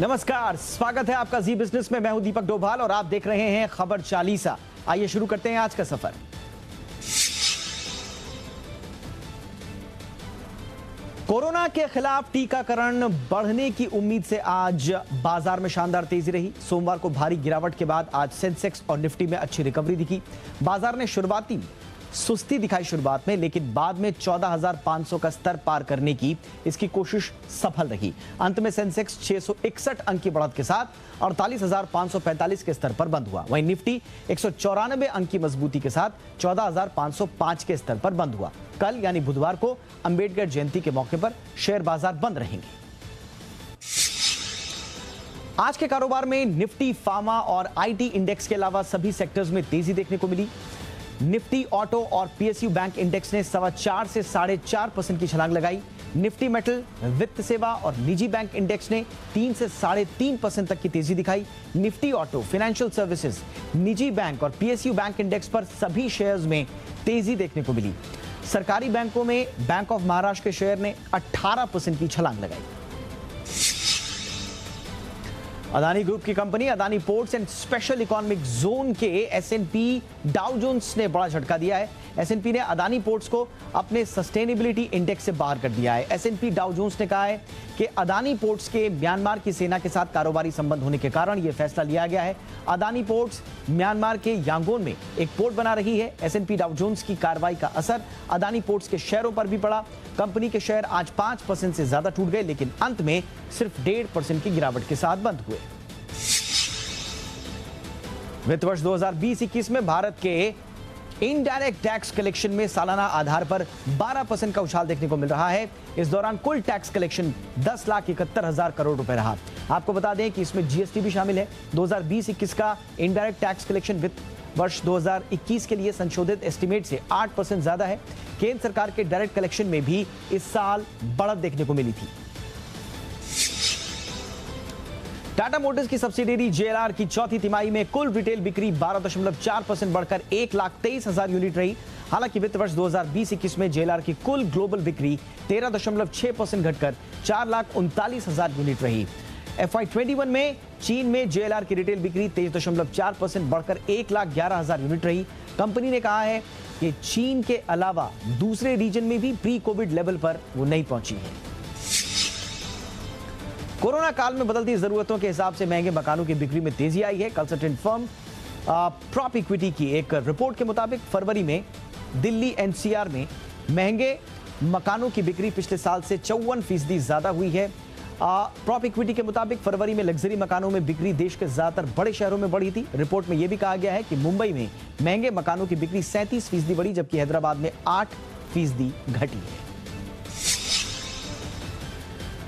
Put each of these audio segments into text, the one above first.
नमस्कार, स्वागत है आपका जी बिजनेस में। मैं हूं दीपक डोभाल और आप देख रहे हैं खबर चालीसा। आइए शुरू करते हैं आज का सफर। कोरोना के खिलाफ टीकाकरण बढ़ने की उम्मीद से आज बाजार में शानदार तेजी रही। सोमवार को भारी गिरावट के बाद आज सेंसेक्स और निफ्टी में अच्छी रिकवरी दिखी। बाजार ने शुरुआती सुस्ती दिखाई शुरुआत में, लेकिन बाद में 14,500 का स्तर पार करने की इसकी कोशिश सफल रही। अंत में सेंसेक्स 661 अंक की बढ़त के साथ 48,545 के स्तर पर बंद हुआ। वहीं निफ्टी 194 अंक की मजबूती के साथ 14,505 के स्तर पर बंद हुआ। कल यानी बुधवार को अंबेडकर जयंती के मौके पर शेयर बाजार बंद रहेंगे। आज के कारोबार में निफ्टी, फार्मा और आईटी इंडेक्स के अलावा सभी सेक्टर्स में तेजी देखने को मिली। निफ्टी ऑटो और पीएसयू बैंक इंडेक्स ने 4.25 से 4.5% की छलांग लगाई। निफ्टी मेटल, वित्त सेवा और निजी बैंक इंडेक्स ने 3 से 3.5% तक की तेजी दिखाई। निफ्टी ऑटो, फाइनेंशियल सर्विसेज, निजी बैंक और पीएसयू बैंक इंडेक्स पर सभी शेयर्स में तेजी देखने को मिली। सरकारी बैंकों में बैंक ऑफ महाराष्ट्र के शेयर ने 18% की छलांग लगाई। अदानी ग्रुप की company Adani ports and special economic zone के एस&पी डाउ जोन्स ने बड़ा झटका दिया है। एस&पी ने अदानी पोर्ट्स को अपने सस्टेनेबिलिटी इंडेक्स से बाहर कर दिया है। एस&पी डाउ जोन्स ने कहा है कि अदानी पोर्ट्स के म्यांमार की सेना के साथ कारोबारी संबंध होने के कारण यह फैसला लिया गया है। अदानी पोर्ट्स म्यांमार के यांगोन में एक पोर्ट बना रही है। एस&पी डाउ जोन्स की कार्रवाई का असर अदानी पोर्ट्स के शेयरों पर भी पड़ा। कंपनी के शेयर आज 5% से ज्यादा टूट गए, लेकिन अंत में सिर्फ 1.5% की गिरावट के साथ बंद हुए। वित्त वर्ष 2020-21 में भारत के इनडायरेक्ट टैक्स कलेक्शन में सालाना आधार पर 12% का उछाल देखने को मिल रहा है। इस दौरान कुल टैक्स कलेक्शन 10,71,000 करोड़ रुपए रहा। आपको बता दें कि इसमें जीएसटी भी शामिल है। 2020-21 का इनडायरेक्ट टैक्स कलेक्शन वित्त वर्ष 2021 के लिए संशोधित एस्टीमेट से 8% ज्यादा है। केंद्र सरकार के डायरेक्ट कलेक्शन में भी इस साल बढ़त देखने को मिली थी। टाटा मोटर्स की सब्सिडियरी जेएलआर की चौथी तिमाही में कुल रिटेल बिक्री 12.4% बढ़कर 1,23,000 यूनिट रही। हालांकि वित्त वर्ष 2020-21 में जेएलआर की कुल ग्लोबल बिक्री 13.6% घटकर 4,39,000 यूनिट रही। FY21 में चीन में जेएलआर की रिटेल बिक्री 23.4% बढ़कर 1,11,000 यूनिट रही। कंपनी ने कहा है कि चीन के अलावा दूसरे रीजन में भी प्री कोविड लेवल पर वो नहीं पहुंची है। कोरोना काल में बदलती जरूरतों के हिसाब से महंगे मकानों की बिक्री में तेजी आई है। कंसल्टेंट फर्म प्रॉप इक्विटी की एक रिपोर्ट के मुताबिक फरवरी में दिल्ली एनसीआर में महंगे मकानों की बिक्री पिछले साल से 54% ज्यादा हुई है। प्रॉप इक्विटी के मुताबिक फरवरी में लग्जरी मकानों में बिक्री देश के ज्यादातर बड़े शहरों में बढ़ी थी। रिपोर्ट में यह भी कहा गया है कि मुंबई में महंगे मकानों की बिक्री 37% बढ़ी, जबकि हैदराबाद में 8% घटी है।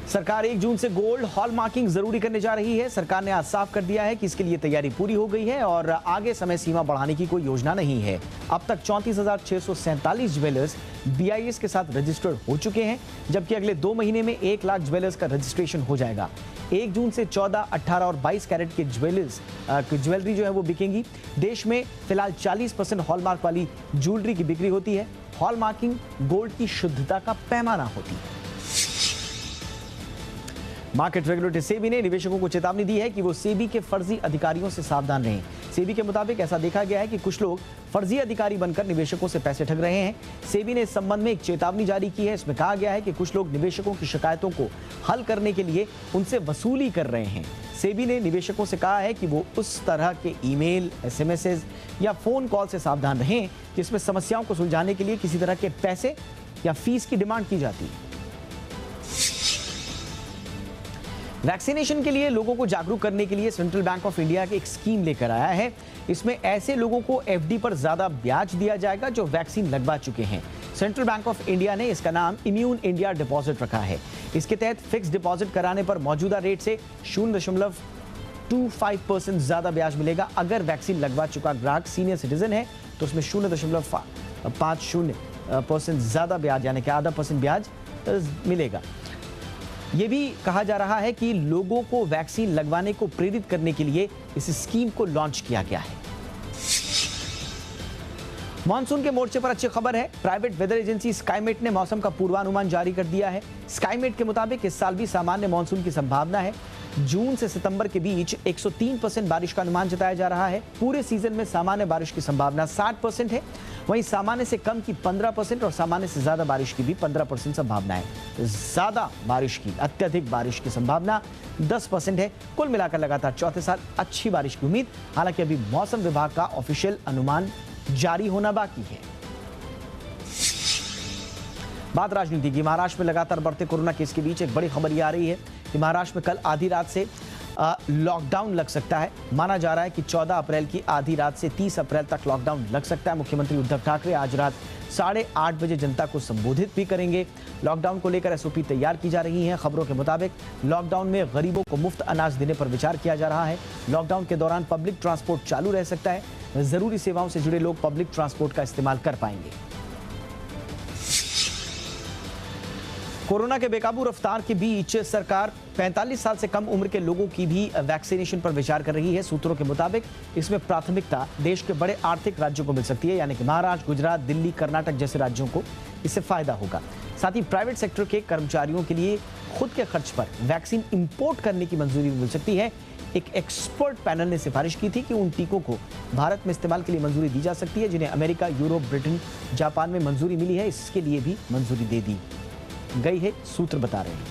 सरकार 1 जून से गोल्ड हॉलमार्किंग जरूरी करने जा रही है। सरकार ने आज साफ कर दिया है कि इसके लिए तैयारी पूरी हो गई है और आगे समय सीमा बढ़ाने की कोई योजना नहीं है। अब तक 34,647 ज्वेलर्स BIS के साथ रजिस्टर्ड हो चुके हैं, जबकि अगले 2 महीने में 1 लाख ज्वेलर्स का रजिस्ट्रेशन हो जाएगा। 1 जून से 14, 18 और 22 कैरेट के ज्वेलरी जो है वो बिकेंगी। देश में फिलहाल 40% हॉलमार्क वाली ज्वेलरी की बिक्री होती है। हॉलमार्किंग गोल्ड की शुद्धता का पैमाना होती है। मार्केट रेगुलेटर सेबी ने निवेशकों को चेतावनी दी है कि वो सेबी के फर्जी अधिकारियों से सावधान रहें। सेबी के मुताबिक ऐसा देखा गया है कि कुछ लोग फर्जी अधिकारी बनकर निवेशकों से पैसे ठग रहे हैं। सेबी ने इस संबंध में एक चेतावनी जारी की है। इसमें कहा गया है कि कुछ लोग निवेशकों की शिकायतों को हल करने के लिए उनसे वसूली कर रहे हैं। सेबी ने निवेशकों से कहा है कि वो उस तरह के ईमेल, SMS या फोन कॉल से सावधान रहें जिसमें समस्याओं को सुलझाने के लिए किसी तरह के पैसे या फीस की डिमांड की जाती है। वैक्सीनेशन के लिए लोगों को जागरूक करने के लिए सेंट्रल बैंक ऑफ इंडिया की एक स्कीम लेकर आया है। इसमें ऐसे लोगों को FD पर ज्यादा ब्याज दिया जाएगा जो वैक्सीन लगवा चुके हैं। सेंट्रल बैंक ऑफ इंडिया ने इसका नाम इम्यून इंडिया डिपॉजिट रखा है। इसके तहत फिक्स डिपॉजिट कराने पर मौजूदा रेट से 0.25% ज्यादा ब्याज मिलेगा। अगर वैक्सीन लगवा चुका ग्राहक सीनियर सिटीजन है तो उसमें 0.50% ज्यादा ब्याज यानी कि आधा % ब्याज मिलेगा। यह भी कहा जा रहा है कि लोगों को वैक्सीन लगवाने को प्रेरित करने के लिए इस स्कीम को लॉन्च किया गया है। मॉनसून के मोर्चे पर अच्छी खबर है। प्राइवेट वेदर एजेंसी स्काईमेट ने मौसम का पूर्वानुमान जारी कर दिया है। स्काईमेट के मुताबिक इस साल भी सामान्य मॉनसून की संभावना है। जून से सितंबर के बीच 103% बारिश का अनुमान जताया जा रहा है। पूरे सीजन में सामान्य बारिश की संभावना 60% है, वहीं सामान्य से कम की 15% और सामान्य से ज्यादा बारिश की भी 15% संभावना है। ज्यादा बारिश की, अत्यधिक बारिश की संभावना 10% है। कुल मिलाकर लगातार चौथे साल अच्छी बारिश की उम्मीद। हालांकि अभी मौसम विभाग का ऑफिशियल अनुमान जारी होना बाकी है। बात राजनीति की। महाराष्ट्र में लगातार बढ़ते कोरोना केस के बीच एक बड़ी खबर ये आ रही है कि महाराष्ट्र में कल आधी रात से लॉकडाउन लग सकता है। माना जा रहा है कि 14 अप्रैल की आधी रात से 30 अप्रैल तक लॉकडाउन लग सकता है। मुख्यमंत्री उद्धव ठाकरे आज रात 8:30 बजे जनता को संबोधित भी करेंगे। लॉकडाउन को लेकर एसओपी तैयार की जा रही है। खबरों के मुताबिक लॉकडाउन में गरीबों को मुफ्त अनाज देने पर विचार किया जा रहा है। लॉकडाउन के दौरान पब्लिक ट्रांसपोर्ट चालू रह सकता है। जरूरी सेवाओं से जुड़े लोग पब्लिक ट्रांसपोर्ट का इस्तेमाल कर पाएंगे। कोरोना के बेकाबू रफ्तार के बीच सरकार 45 साल से कम उम्र के लोगों की भी वैक्सीनेशन पर विचार कर रही है। सूत्रों के मुताबिक इसमें प्राथमिकता देश के बड़े आर्थिक राज्यों को मिल सकती है, यानी कि महाराष्ट्र, गुजरात, दिल्ली, कर्नाटक जैसे राज्यों को इससे फायदा होगा। साथ ही प्राइवेट सेक्टर के कर्मचारियों के लिए खुद के खर्च पर वैक्सीन इंपोर्ट करने की मंजूरी मिल सकती है। एक एक्सपर्ट पैनल ने सिफारिश की थी कि उन टीकों को भारत में इस्तेमाल के लिए मंजूरी दी जा सकती है, जिन्हें अमेरिका, यूरोप, ब्रिटेन, जापान में मंजूरी मिली है। इसके लिए भी मंजूरी दे दी गई है, सूत्र बता रहे हैं।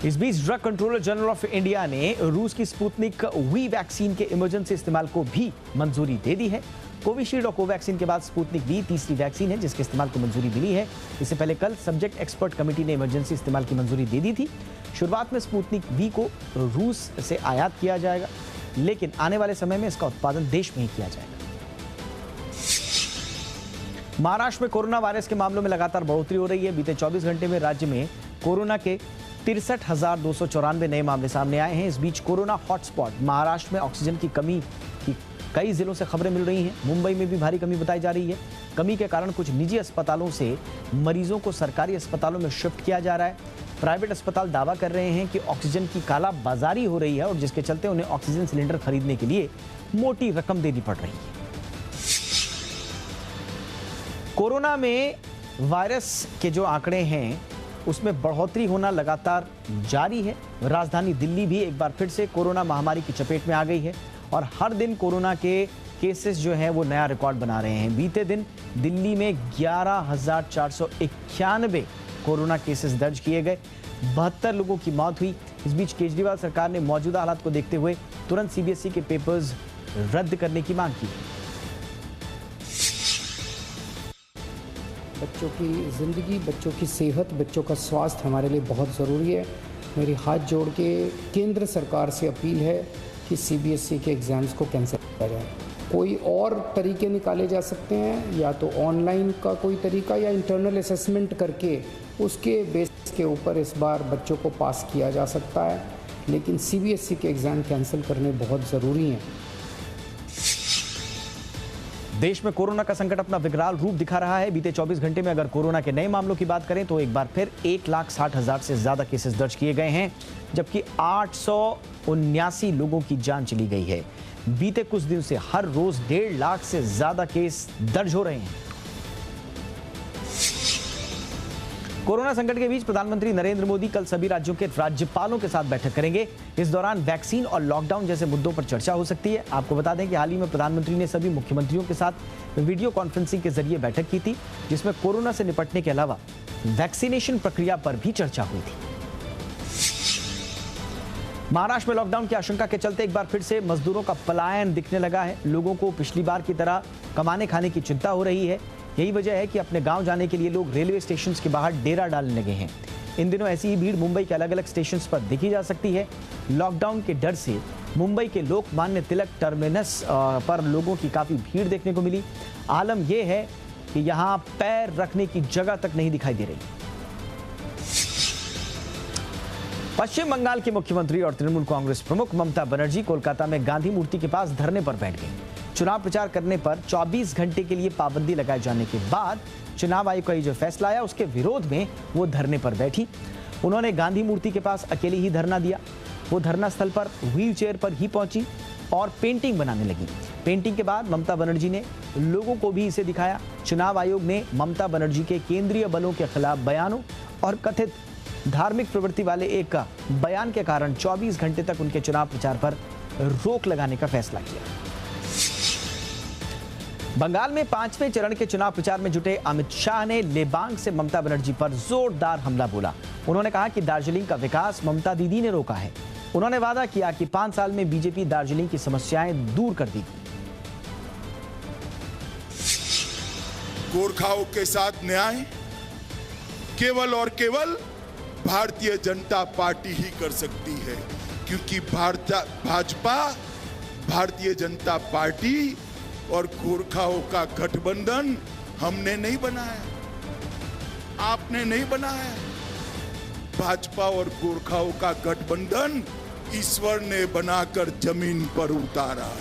इस बीच drug controller general of India ने रूस की स्पुतनिक वी वैक्सीन के इमरजेंसी इस्तेमाल को भी मंजूरी दे दी है। कोविशील्ड और कोवैक्सीन के बाद स्पुतनिक वी तीसरी वैक्सीन है जिसके इस्तेमाल को मंजूरी मिली है। इससे पहले कल सब्जेक्ट एक्सपर्ट कमेटी ने इमरजेंसी इस्तेमाल की मंजूरी दे दी थी। शुरुआत में स्पुतनिक वी को रूस से आयात किया जाएगा, लेकिन आने वाले समय में इसका उत्पादन देश में ही किया जाएगा। महाराष्ट्र में कोरोना वायरस के मामलों में लगातार बढ़ोतरी हो रही है। बीते 24 घंटे में राज्य में कोरोना के 63,294 नए मामले सामने आए हैं। इस बीच कोरोना हॉटस्पॉट महाराष्ट्र में ऑक्सीजन की कमी की कई जिलों से खबरें मिल रही हैं। मुंबई में भी भारी कमी बताई जा रही है। कमी के कारण कुछ निजी अस्पतालों से मरीजों को सरकारी अस्पतालों में शिफ्ट किया जा रहा है। प्राइवेट अस्पताल दावा कर रहे हैं कि ऑक्सीजन की कालाबाजारी हो रही है और जिसके चलते उन्हें ऑक्सीजन सिलेंडर खरीदने के लिए मोटी रकम देनी पड़ रही है। कोरोना में वायरस के जो आंकड़े हैं उसमें बढ़ोतरी होना लगातार जारी है। राजधानी दिल्ली भी एक बार फिर से कोरोना महामारी की चपेट में आ गई है और हर दिन कोरोना के केसेस जो हैं वो नया रिकॉर्ड बना रहे हैं। बीते दिन दिल्ली में 11,491 कोरोना केसेस दर्ज किए गए, 72 लोगों की मौत हुई। इस बीच केजरीवाल सरकार ने मौजूदा हालात को देखते हुए तुरंत सीबीएसई के पेपर्स रद्द करने की मांग की है। बच्चों की ज़िंदगी, बच्चों की सेहत, बच्चों का स्वास्थ्य हमारे लिए बहुत ज़रूरी है। मेरी हाथ जोड़ के केंद्र सरकार से अपील है कि सीबीएसई के एग्ज़ाम्स को कैंसिल किया जाए। कोई और तरीके निकाले जा सकते हैं, या तो ऑनलाइन का कोई तरीका या इंटरनल असेसमेंट करके उसके बेस के ऊपर इस बार बच्चों को पास किया जा सकता है, लेकिन सीबीएसई के एग्ज़ाम कैंसिल करने बहुत ज़रूरी हैं। देश में कोरोना का संकट अपना विकराल रूप दिखा रहा है। बीते 24 घंटे में अगर कोरोना के नए मामलों की बात करें तो एक बार फिर 1,60,000 से ज्यादा केसेस दर्ज किए गए हैं, जबकि 879 लोगों की जान चली गई है। बीते कुछ दिन से हर रोज 1.5 लाख से ज्यादा केस दर्ज हो रहे हैं। कोरोना संकट के बीच प्रधानमंत्री नरेंद्र मोदी कल सभी राज्यों के राज्यपालों के साथ बैठक करेंगे। इस दौरान वैक्सीन और लॉकडाउन जैसे मुद्दों पर चर्चा हो सकती है। आपको बता दें कि हाल ही में प्रधानमंत्री ने सभी मुख्यमंत्रियों के साथ वीडियो कॉन्फ्रेंसिंग के जरिए बैठक की थी, जिसमें कोरोना से निपटने के अलावा वैक्सीनेशन प्रक्रिया पर भी चर्चा हुई थी। महाराष्ट्र में लॉकडाउन की आशंका के चलते एक बार फिर से मजदूरों का पलायन दिखने लगा है। लोगों को पिछली बार की तरह कमाने खाने की चिंता हो रही है। यही वजह है कि अपने गांव जाने के लिए लोग रेलवे स्टेशन के बाहर डेरा डालने लगे हैं। इन दिनों ऐसी ही भीड़ मुंबई के अलग अलग स्टेशन पर देखी जा सकती है। लॉकडाउन के डर से मुंबई के लोकमान्य तिलक टर्मिनस पर लोगों की काफी भीड़ देखने को मिली। आलम यह है कि यहां पैर रखने की जगह तक नहीं दिखाई दे रही। पश्चिम बंगाल की मुख्यमंत्री और तृणमूल कांग्रेस प्रमुख ममता बनर्जी कोलकाता में गांधी मूर्ति के पास धरने पर बैठ गई। चुनाव प्रचार करने पर 24 घंटे के लिए पाबंदी लगाए जाने के बाद चुनाव आयोग का जो फैसला आया उसके विरोध में वो धरने पर बैठी। उन्होंने गांधी मूर्ति के पास अकेले ही धरना दिया। वो धरना स्थल पर व्हील चेयर पर ही पहुंची और पेंटिंग बनाने लगी। पेंटिंग के बाद ममता बनर्जी ने लोगों को भी इसे दिखाया। चुनाव आयोग ने ममता बनर्जी के केंद्रीय बलों के खिलाफ बयानों और कथित धार्मिक प्रवृत्ति वाले एक बयान के कारण 24 घंटे तक उनके चुनाव प्रचार पर रोक लगाने का फैसला किया। बंगाल में 5वें चरण के चुनाव प्रचार में जुटे अमित शाह ने लेबांग से ममता बनर्जी पर जोरदार हमला बोला। उन्होंने कहा कि दार्जिलिंग का विकास ममता दीदी ने रोका है। उन्होंने वादा किया कि 5 साल में बीजेपी दार्जिलिंग की समस्याएं दूर कर देगी। गोरखाओं के साथ न्याय केवल और केवल भारतीय जनता पार्टी ही कर सकती है, क्योंकि भाजपा, भारतीय जनता पार्टी और गोरखाओं का गठबंधन हमने नहीं बनाया, आपने नहीं बनाया। भाजपा और गोरखाओं का गठबंधन ईश्वर ने बनाकर जमीन पर उतारा।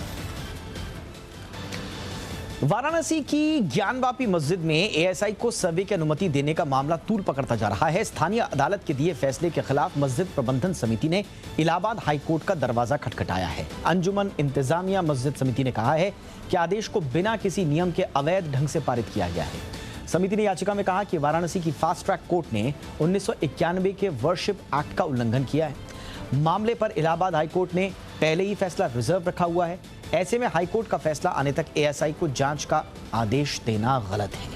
वाराणसी की ज्ञानवापी मस्जिद में एएसआई को सर्वे की अनुमति देने का मामला तूल पकड़ता जा रहा है। स्थानीय अदालत के दिए फैसले के खिलाफ मस्जिद प्रबंधन समिति ने इलाहाबाद हाईकोर्ट का दरवाजा खटखटाया है। अंजुमन इंतजामिया मस्जिद समिति ने कहा है कि आदेश को बिना किसी नियम के अवैध ढंग से पारित किया गया है। समिति ने याचिका में कहा कि वाराणसी की फास्ट ट्रैक कोर्ट ने 1991 के वर्शिप एक्ट का उल्लंघन किया है। मामले पर इलाहाबाद हाईकोर्ट ने पहले ही फैसला रिजर्व रखा हुआ है। ऐसे में हाईकोर्ट का फैसला आने तक एएसआई को जांच का आदेश देना गलत है।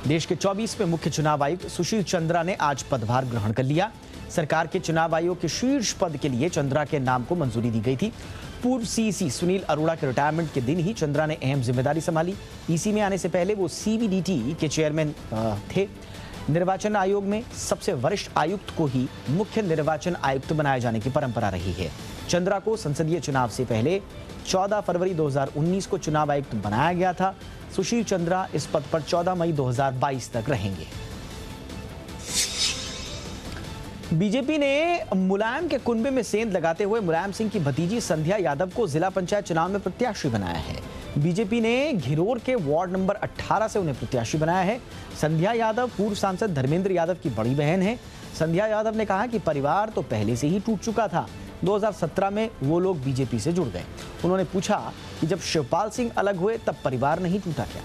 देश के 24वें मुख्य चुनाव आयुक्त सुशील चंद्रा ने आज पदभार ग्रहण कर लिया। सरकार के चुनाव आयोग के शीर्ष पद के लिए चंद्रा के नाम को मंजूरी दी गई थी। पूर्व सीईसी सुनील अरोड़ा के रिटायरमेंट के दिन ही चंद्रा ने अहम जिम्मेदारी संभाली। ईसी में आने से पहले वो सीबीडीटी के चेयरमैन थे। निर्वाचन आयोग में सबसे वरिष्ठ आयुक्त को ही मुख्य निर्वाचन आयुक्त बनाए जाने की परंपरा रही है। चंद्रा को संसदीय चुनाव से पहले 14 फरवरी 2019 को चुनाव आयुक्त बनाया गया था। सुशील चंद्रा इस पद पर 14 मई 2022 तक रहेंगे। बीजेपी ने मुलायम के कुनबे में सेंध लगाते हुए मुलायम सिंह की भतीजी संध्या यादव को जिला पंचायत चुनाव में प्रत्याशी बनाया है। बीजेपी ने घिरोर के वार्ड नंबर 18 से उन्हें प्रत्याशी बनाया है। संध्या यादव पूर्व सांसद धर्मेंद्र यादव की बड़ी बहन है। संध्या यादव ने कहा कि परिवार तो पहले से ही टूट चुका था। 2017 में वो लोग बीजेपी से जुड़ गए। उन्होंने पूछा कि जब शिवपाल सिंह अलग हुए तब परिवार नहीं टूटा क्या?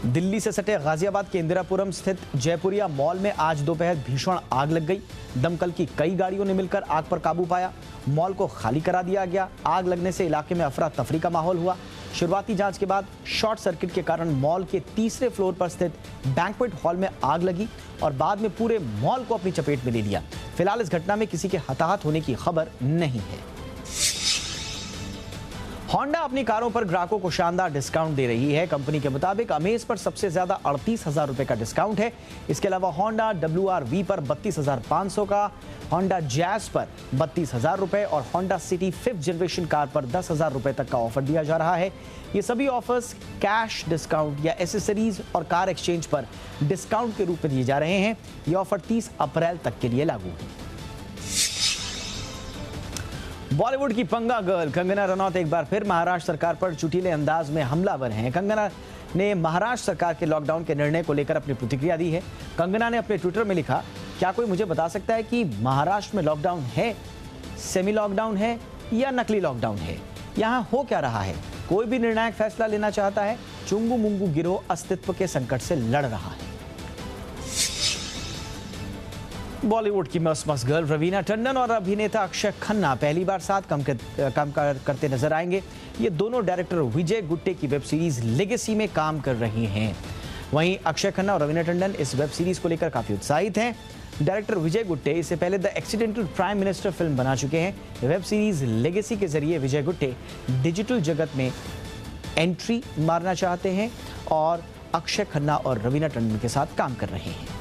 दिल्ली से सटे गाजियाबाद के इंदिरापुरम स्थित जयपुरिया मॉल में आज दोपहर भीषण आग लग गई। दमकल की कई गाड़ियों ने मिलकर आग पर काबू पाया। मॉल को खाली करा दिया गया। आग लगने से इलाके में अफरा तफरी का माहौल हुआ। शुरुआती जांच के बाद शॉर्ट सर्किट के कारण मॉल के तीसरे फ्लोर पर स्थित बैंक्वेट हॉल में आग लगी और बाद में पूरे मॉल को अपनी चपेट में ले लिया। फिलहाल इस घटना में किसी के हताहत होने की खबर नहीं है। होंडा अपनी कारों पर ग्राहकों को शानदार डिस्काउंट दे रही है। कंपनी के मुताबिक अमेज पर सबसे ज्यादा 38,000 रुपए का डिस्काउंट है। इसके अलावा होंडा WRV पर 32,500 का, होंडा जैज पर 32,000 रुपए और Honda city 5th generation car पर 10,000 रुपए तक का ऑफर दिया जा रहा है। ये सभी ऑफर्स कैश डिस्काउंट या एसेसरीज और कार एक्सचेंज पर डिस्काउंट के रूप में दिए जा रहे हैं। ये ऑफर 30 अप्रैल तक के लिए लागू है। बॉलीवुड की पंगा गर्ल कंगना रनौत एक बार फिर महाराष्ट्र सरकार पर चुटीले अंदाज में हमलावर हैं। कंगना ने महाराष्ट्र सरकार के लॉकडाउन के निर्णय को लेकर अपनी प्रतिक्रिया दी है। कंगना ने अपने ट्विटर में लिखा, क्या कोई मुझे बता सकता है कि महाराष्ट्र में लॉकडाउन है, सेमी लॉकडाउन है या नकली लॉकडाउन है? यहाँ हो क्या रहा है? कोई भी निर्णायक फैसला लेना चाहता है। चुंगू मुंगू गिरोह अस्तित्व के संकट से लड़ रहा है। बॉलीवुड की मस्त गर्ल रवीना टंडन और अभिनेता अक्षय खन्ना पहली बार साथ काम करते नजर आएंगे। ये दोनों डायरेक्टर विजय गुट्टे की वेब सीरीज लेगेसी में काम कर रही हैं। वहीं अक्षय खन्ना और रवीना टंडन इस वेब सीरीज को लेकर काफी उत्साहित हैं। डायरेक्टर विजय गुट्टे इससे पहले the accidental prime minister film बना चुके हैं। वेब सीरीज लेगेसी के जरिए विजय गुट्टे डिजिटल जगत में एंट्री मारना चाहते हैं और अक्षय खन्ना और रवीना टंडन के साथ काम कर रहे हैं।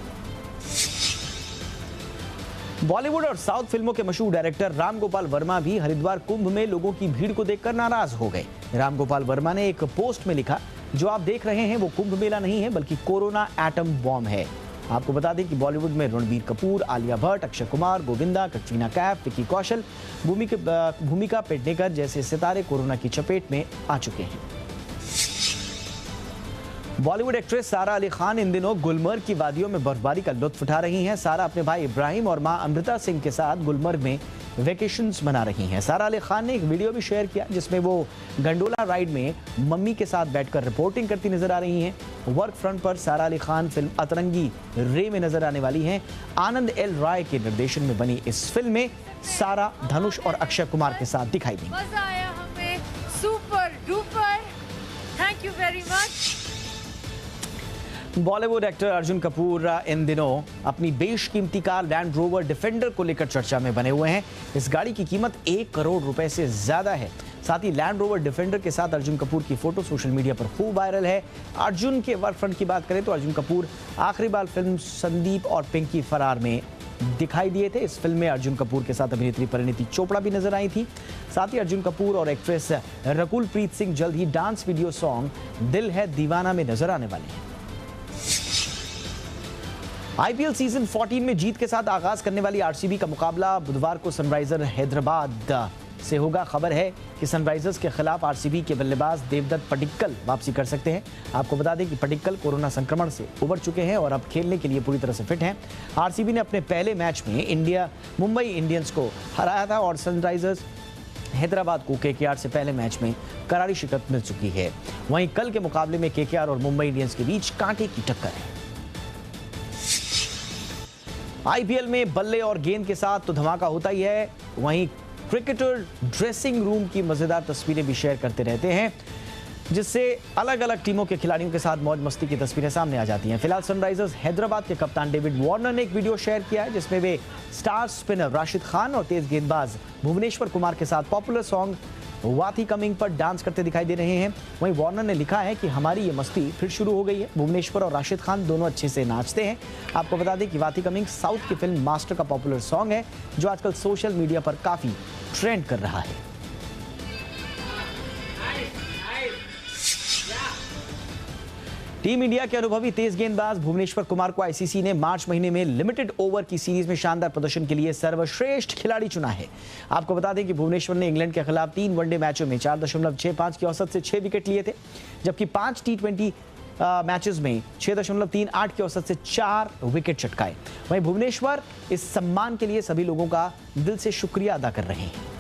बॉलीवुड और साउथ फिल्मों के मशहूर डायरेक्टर राम गोपाल वर्मा भी हरिद्वार कुंभ में लोगों की भीड़ को देखकर नाराज हो गए। राम गोपाल वर्मा ने एक पोस्ट में लिखा, जो आप देख रहे हैं वो कुंभ मेला नहीं है बल्कि कोरोना एटम बॉम्ब है। आपको बता दें कि बॉलीवुड में रणबीर कपूर, आलिया भट्ट, अक्षय कुमार, गोविंदा, कटरीना कैफ, विकी कौशल, भूमिका पेडनेकर जैसे सितारे कोरोना की चपेट में आ चुके हैं। बॉलीवुड एक्ट्रेस सारा अली खान इन दिनों गुलमर्ग की वादियों में बर्फबारी का लुत्फ उठा रही हैं। सारा अपने भाई इब्राहिम और मां अमृता सिंह के साथ गुलमर्ग में वेकेशंस मना रही हैं। सारा अली खान ने एक वीडियो भी शेयर किया जिसमें वो गंडोला राइड में मम्मी के साथ बैठकर रिपोर्टिंग करती नजर आ रही हैं। वर्क फ्रंट पर सारा अली खान फिल्म अतरंगी रे में नजर आने वाली हैं। आनंद एल राय के निर्देशन में बनी इस फिल्म में सारा धनुष और अक्षय कुमार के साथ दिखाई दी। मजा आया हमें, super duper, thank you very much. Bollywood actor Arjun Kapoor इन दिनों अपनी बेशकीमती कार लैंड रोवर डिफेंडर को लेकर चर्चा में बने हुए हैं। इस गाड़ी की कीमत 1 करोड़ रुपए से ज्यादा है। साथ ही लैंड रोवर डिफेंडर के साथ अर्जुन कपूर की फोटो सोशल मीडिया पर खूब वायरल है। अर्जुन के वर्क फ्रंट की बात करें तो अर्जुन कपूर आखिरी बार फिल्म संदीप और पिंकी फरार में दिखाई दिए थे। इस फिल्म में अर्जुन कपूर के साथ अभिनेत्री परिणीति चोपड़ा भी नजर आई थी। साथ ही अर्जुन कपूर और एक्ट्रेस रकुल प्रीत सिंह जल्द ही डांस वीडियो सॉन्ग दिल है दीवाना में नजर आने वाले हैं। आईपीएल सीजन 14 में जीत के साथ आगाज करने वाली आरसीबी का मुकाबला बुधवार को सनराइजर हैदराबाद से होगा। खबर है कि सनराइजर्स के खिलाफ आरसीबी के बल्लेबाज देवदत्त पडिक्कल वापसी कर सकते हैं। आपको बता दें कि पडिक्कल कोरोना संक्रमण से उबर चुके हैं और अब खेलने के लिए पूरी तरह से फिट हैं। आरसीबी ने अपने पहले मैच में मुंबई इंडियंस को हराया था और सनराइजर्स हैदराबाद को केकेआर से पहले मैच में करारी शिकस्त मिल चुकी है। वहीं कल के मुकाबले में केकेआर और मुंबई इंडियंस के बीच कांटे की टक्कर है। आईपीएल में बल्ले और गेंद के साथ तो धमाका होता ही है, वहीं क्रिकेटर ड्रेसिंग रूम की मजेदार तस्वीरें भी शेयर करते रहते हैं, जिससे अलग अलग टीमों के खिलाड़ियों के साथ मौज मस्ती की तस्वीरें सामने आ जाती हैं। फिलहाल सनराइजर्स हैदराबाद के कप्तान डेविड वार्नर ने एक वीडियो शेयर किया है जिसमें वे स्टार स्पिनर राशिद खान और तेज गेंदबाज भुवनेश्वर कुमार के साथ पॉपुलर सॉन्ग वाथी कमिंग पर डांस करते दिखाई दे रहे हैं। वहीं वार्नर ने लिखा है कि हमारी ये मस्ती फिर शुरू हो गई है। भुवनेश्वर और राशिद खान दोनों अच्छे से नाचते हैं। आपको बता दें कि वाथी कमिंग साउथ की फिल्म मास्टर का पॉपुलर सॉन्ग है जो आजकल सोशल मीडिया पर काफी ट्रेंड कर रहा है। टीम इंडिया के अनुभवी तेज गेंदबाज भुवनेश्वर कुमार को आईसीसी ने मार्च महीने में लिमिटेड ओवर की सीरीज में शानदार प्रदर्शन के लिए सर्वश्रेष्ठ खिलाड़ी चुना है। आपको बता दें कि भुवनेश्वर ने इंग्लैंड के खिलाफ 3 वनडे मैचों में 4.65 की औसत से 6 विकेट लिए थे, जबकि 5 टी20 मैचेस में 6.38 की औसत से 4 विकेट चटकाए। वहीं भुवनेश्वर इस सम्मान के लिए सभी लोगों का दिल से शुक्रिया अदा कर रहे हैं।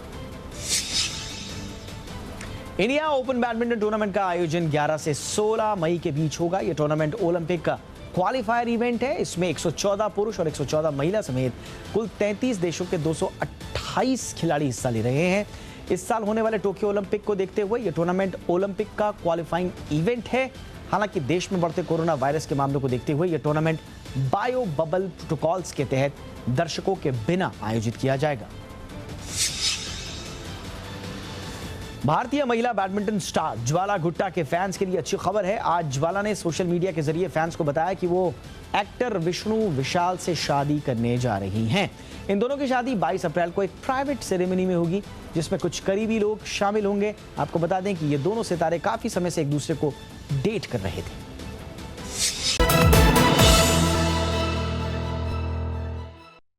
इंडिया ओपन बैडमिंटन टूर्नामेंट का आयोजन 11 से 16 मई के बीच होगा। यह टूर्नामेंट ओलंपिक का क्वालिफायर इवेंट है। इसमें 114 पुरुष और 114 महिला समेत कुल 33 देशों के 228 खिलाड़ी हिस्सा ले रहे हैं। इस साल होने वाले टोक्यो ओलंपिक को देखते हुए यह टूर्नामेंट ओलंपिक का क्वालिफाइंग इवेंट है। हालांकि देश में बढ़ते कोरोना वायरस के मामलों को देखते हुए यह टूर्नामेंट बायो बबल प्रोटोकॉल्स के तहत दर्शकों के बिना आयोजित किया जाएगा। भारतीय महिला बैडमिंटन स्टार ज्वाला गुट्टा के फैंस के लिए अच्छी खबर है। आज ज्वाला ने सोशल मीडिया के जरिए फैंस को बताया कि वो एक्टर विष्णु विशाल से शादी करने जा रही हैं। इन दोनों की शादी 22 अप्रैल को एक प्राइवेट सेरेमनी में होगी जिसमें कुछ करीबी लोग शामिल होंगे। आपको बता दें कि ये दोनों सितारे काफी समय से एक दूसरे को डेट कर रहे थे।